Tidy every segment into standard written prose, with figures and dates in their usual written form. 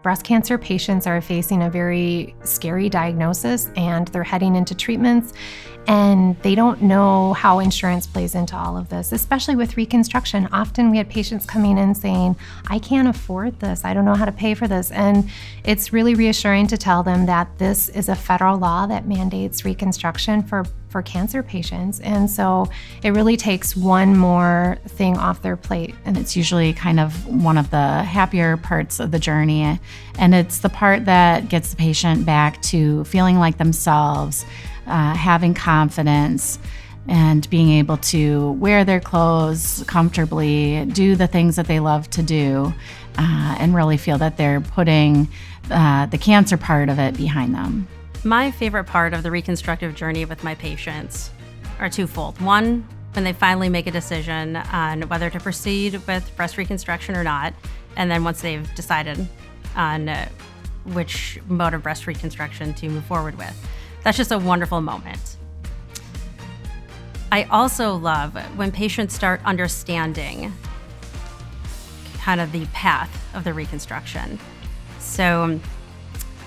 breast cancer patients are facing a very scary diagnosis and they're heading into treatments, and they don't know how insurance plays into all of this, especially with reconstruction. Often we had patients coming in saying, I can't afford this, I don't know how to pay for this. And it's really reassuring to tell them that this is a federal law that mandates reconstruction for cancer patients. And so it really takes one more thing off their plate. And it's usually kind of one of the happier parts of the journey. And it's the part that gets the patient back to feeling like themselves, having confidence, and being able to wear their clothes comfortably, do the things that they love to do, and really feel that they're putting the cancer part of it behind them. My favorite part of the reconstructive journey with my patients are twofold. One, when they finally make a decision on whether to proceed with breast reconstruction or not, and then once they've decided on which mode of breast reconstruction to move forward with. That's just a wonderful moment. I also love when patients start understanding kind of the path of the reconstruction. So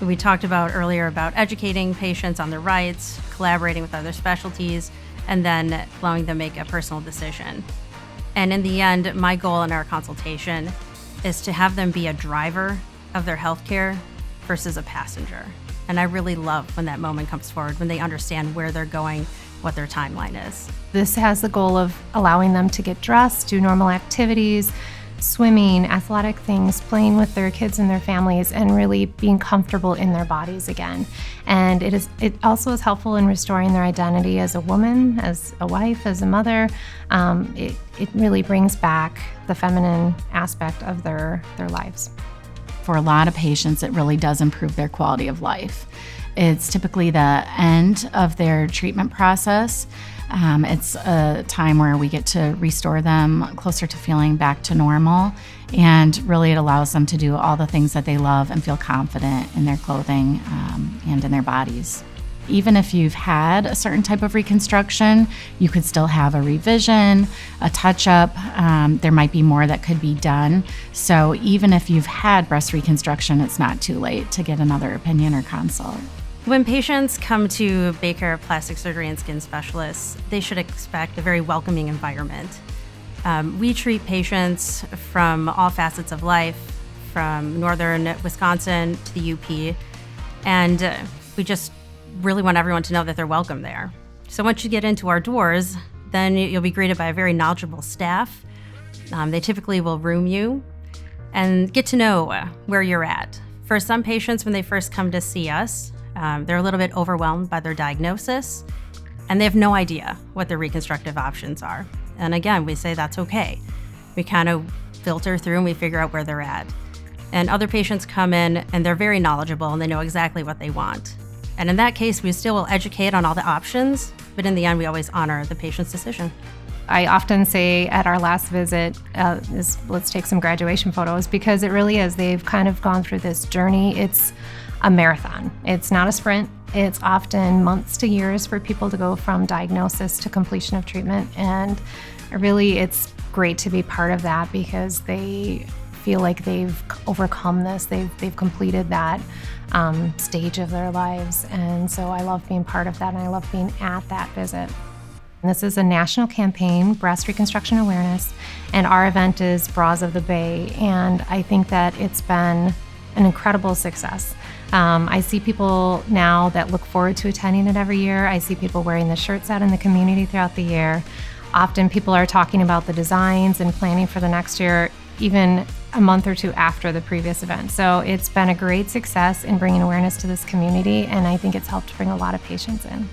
we talked about earlier about educating patients on their rights, collaborating with other specialties, and then allowing them make a personal decision. And in the end, my goal in our consultation is to have them be a driver of their healthcare versus a passenger. And I really love when that moment comes forward, when they understand where they're going, what their timeline is. This has the goal of allowing them to get dressed, do normal activities, swimming, athletic things, playing with their kids and their families, and really being comfortable in their bodies again. And it also is helpful in restoring their identity as a woman, as a wife, as a mother. It really brings back the feminine aspect of their lives. For a lot of patients, it really does improve their quality of life. It's typically the end of their treatment process. It's a time where we get to restore them closer to feeling back to normal, and really it allows them to do all the things that they love and feel confident in their clothing and in their bodies. Even if you've had a certain type of reconstruction, you could still have a revision, a touch-up. There might be more that could be done. So even if you've had breast reconstruction, it's not too late to get another opinion or consult. When patients come to BayCare Plastic Surgery and Skin Specialists, they should expect a very welcoming environment. We treat patients from all facets of life, from northern Wisconsin to the UP, and we just really want everyone to know that they're welcome there. So once you get into our doors, then you'll be greeted by a very knowledgeable staff. They typically will room you and get to know where you're at. For some patients, when they first come to see us, they're a little bit overwhelmed by their diagnosis, and they have no idea what their reconstructive options are. And again, we say that's okay. We kind of filter through and we figure out where they're at. And other patients come in and they're very knowledgeable and they know exactly what they want. And in that case, we still will educate on all the options, but in the end, we always honor the patient's decision. I often say at our last visit, let's take some graduation photos, because it really is. They've kind of gone through this journey. It's a marathon. It's not a sprint. It's often months to years for people to go from diagnosis to completion of treatment. And really, it's great to be part of that because they feel like they've overcome this. They've completed that stage of their lives. And so I love being part of that, and I love being at that visit. This is a national campaign, Breast Reconstruction Awareness, and our event is Bras of the Bay. And I think that it's been an incredible success. I see people now that look forward to attending it every year. I see people wearing the shirts out in the community throughout the year. Often people are talking about the designs and planning for the next year, even a month or two after the previous event. So it's been a great success in bringing awareness to this community, and I think it's helped bring a lot of patients in.